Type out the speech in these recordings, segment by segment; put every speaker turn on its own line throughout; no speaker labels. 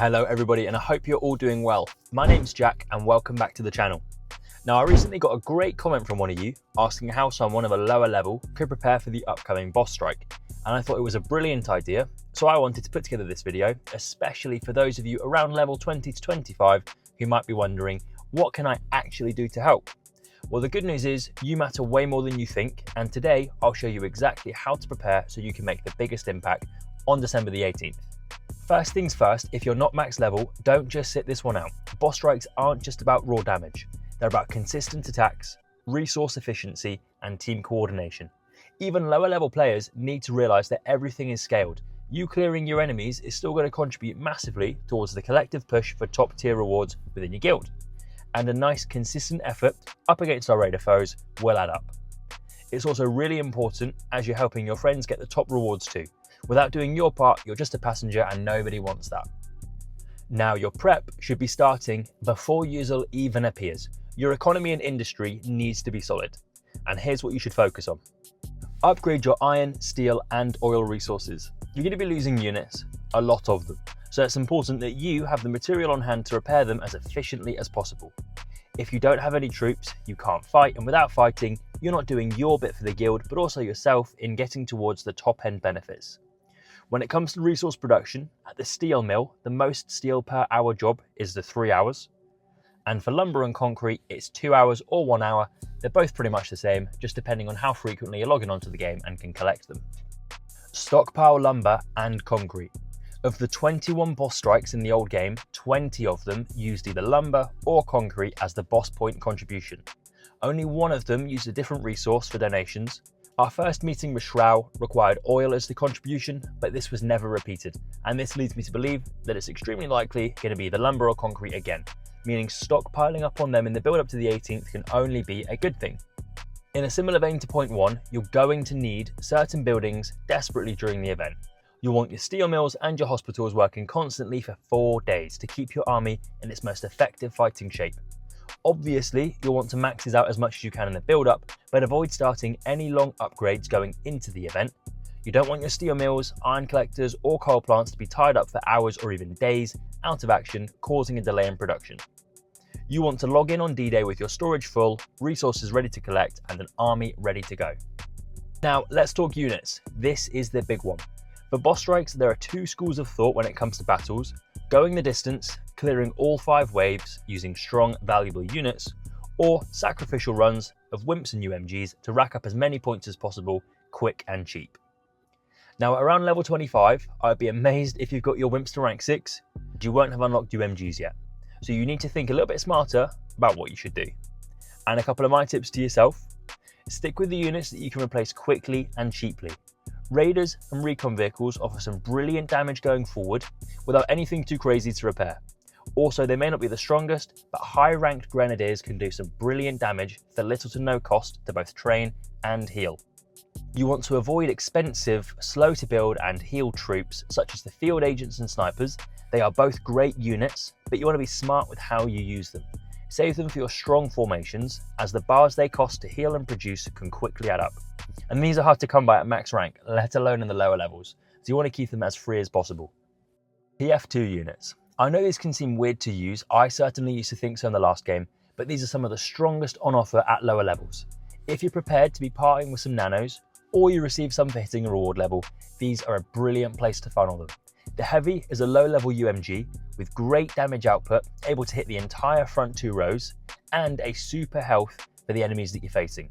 Hello everybody, and I hope you're all doing well. My name's Jack and welcome back to the channel. Now, I recently got a great comment from one of you asking how someone of a lower level could prepare for the upcoming boss strike, and I thought it was a brilliant idea, so I wanted to put together this video, especially for those of you around level 20 to 25 who might be wondering, what can I actually do to help? Well, the good news is you matter way more than you think, and today I'll show you exactly how to prepare so you can make the biggest impact on December the 18th. First things first, if you're not max level, don't just sit this one out. Boss strikes aren't just about raw damage. They're about consistent attacks, resource efficiency, and team coordination. Even lower level players need to realize that everything is scaled. You clearing your enemies is still going to contribute massively towards the collective push for top tier rewards within your guild. And a nice consistent effort up against our raider foes will add up. It's also really important as you're helping your friends get the top rewards too. Without doing your part, you're just a passenger and nobody wants that. Now, your prep should be starting before Yuzul even appears. Your economy and industry needs to be solid. And here's what you should focus on. Upgrade your iron, steel, and oil resources. You're going to be losing units, a lot of them. So it's important that you have the material on hand to repair them as efficiently as possible. If you don't have any troops, you can't fight, and without fighting, you're not doing your bit for the guild, but also yourself in getting towards the top end benefits. When it comes to resource production, at the steel mill, the most steel per hour job is the 3 hours. And for lumber and concrete, it's 2 hours or 1 hour. They're both pretty much the same, just depending on how frequently you're logging onto the game and can collect them. Stockpile lumber and concrete. Of the 21 boss strikes in the old game, 20 of them used either lumber or concrete as the boss point contribution. Only one of them used a different resource for donations. Our first meeting with Shroud required oil as the contribution, but this was never repeated, and this leads me to believe that it's extremely likely going to be the lumber or concrete again, meaning stockpiling up on them in the build up to the 18th can only be a good thing. In a similar vein to point 1, you're going to need certain buildings desperately during the event. You'll want your steel mills and your hospitals working constantly for 4 days to keep your army in its most effective fighting shape. Obviously, you'll want to max this out as much as you can in the build-up, but avoid starting any long upgrades going into the event. You don't want your steel mills, iron collectors, or coal plants to be tied up for hours or even days out of action, causing a delay in production. You want to log in on D-Day with your storage full, resources ready to collect, and an army ready to go. Now, let's talk units. This is the big one. For boss strikes, there are 2 schools of thought when it comes to battles: going the distance, clearing all 5 waves using strong, valuable units, or sacrificial runs of wimps and UMGs to rack up as many points as possible, quick and cheap. Now, around level 25, I'd be amazed if you've got your wimps to rank 6, but you won't have unlocked UMGs yet. So you need to think a little bit smarter about what you should do. And a couple of my tips to yourself: stick with the units that you can replace quickly and cheaply. Raiders and recon vehicles offer some brilliant damage going forward without anything too crazy to repair. Also, they may not be the strongest, but high-ranked grenadiers can do some brilliant damage for little to no cost to both train and heal. You want to avoid expensive, slow to build and heal troops such as the field agents and snipers. They are both great units, but you want to be smart with how you use them. Save them for your strong formations, as the bars they cost to heal and produce can quickly add up. And these are hard to come by at max rank, let alone in the lower levels, so you want to keep them as free as possible. PF2 units. I know these can seem weird to use, I certainly used to think so in the last game, but these are some of the strongest on offer at lower levels. If you're prepared to be parting with some nanos, or you receive some for hitting a reward level, these are a brilliant place to funnel them. The Heavy is a low level UMG with great damage output, able to hit the entire front 2 rows, and a super health for the enemies that you're facing.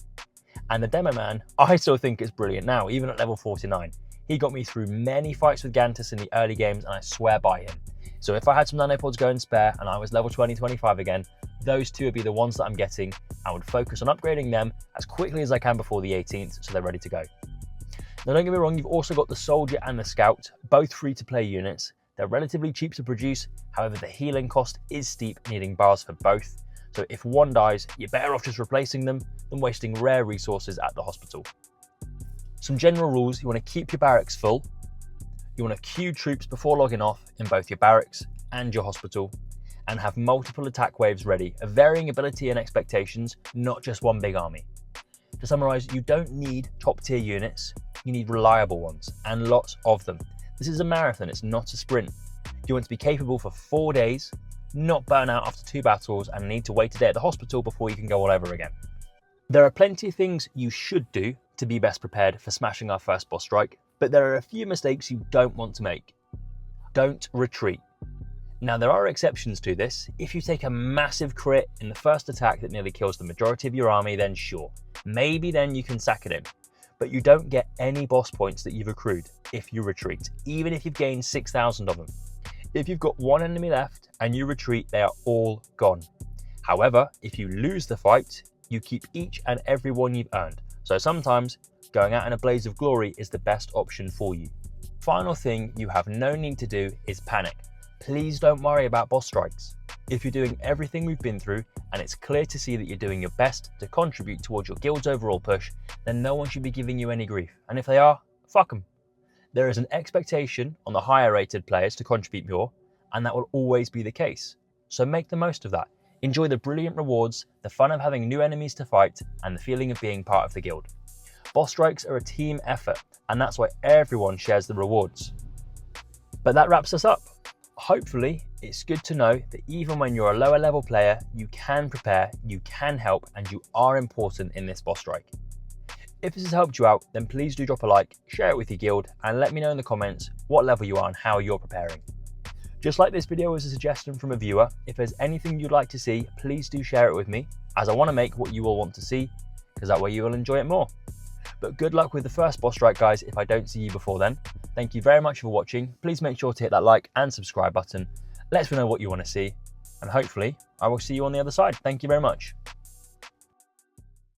And the Demo Man, I still think is brilliant now, even at level 49. He got me through many fights with Gantus in the early games, and I swear by him. So if I had some nanopods going spare and I was level 20-25 again, those 2 would be the ones that I'm getting. I would focus on upgrading them as quickly as I can before the 18th, so they're ready to go. Now, don't get me wrong, you've also got the Soldier and the Scout, both free-to-play units. They're relatively cheap to produce, however the healing cost is steep, needing bars for both. So if one dies, you're better off just replacing them than wasting rare resources at the hospital. Some general rules: you want to keep your barracks full. You want to queue troops before logging off in both your barracks and your hospital, and have multiple attack waves ready of varying ability and expectations, not just one big army. To summarise, you don't need top tier units, you need reliable ones, and lots of them. This is a marathon, it's not a sprint. You want to be capable for 4 days, not burn out after 2 battles and need to wait a day at the hospital before you can go all over again. There are plenty of things you should do to be best prepared for smashing our first boss strike, but there are a few mistakes you don't want to make. Don't retreat. Now there are exceptions to this. If you take a massive crit in the first attack that nearly kills the majority of your army, then sure, maybe then you can sack it in. But you don't get any boss points that you've accrued if you retreat, even if you've gained 6,000 of them. If you've got one enemy left and you retreat, they are all gone. However, if you lose the fight, you keep each and every one you've earned. So sometimes going out in a blaze of glory is the best option for you. Final thing you have no need to do is panic. Please don't worry about boss strikes. If you're doing everything we've been through and it's clear to see that you're doing your best to contribute towards your guild's overall push, then no one should be giving you any grief. And if they are, fuck them. There is an expectation on the higher rated players to contribute more, and that will always be the case. So make the most of that. Enjoy the brilliant rewards, the fun of having new enemies to fight, and the feeling of being part of the guild. Boss strikes are a team effort, and that's why everyone shares the rewards. But that wraps us up. Hopefully, it's good to know that even when you're a lower level player, you can prepare, you can help, and you are important in this boss strike. If this has helped you out, then please do drop a like, share it with your guild, and let me know in the comments what level you are and how you're preparing. Just like this video was a suggestion from a viewer, if there's anything you'd like to see, please do share it with me, as I want to make what you all want to see, because that way you will enjoy it more. But good luck with the first boss strike, guys, if I don't see you before then. Thank you very much for watching. Please make sure to hit that like and subscribe button. Let me know what you want to see, and hopefully I will see you on the other side. Thank you very much.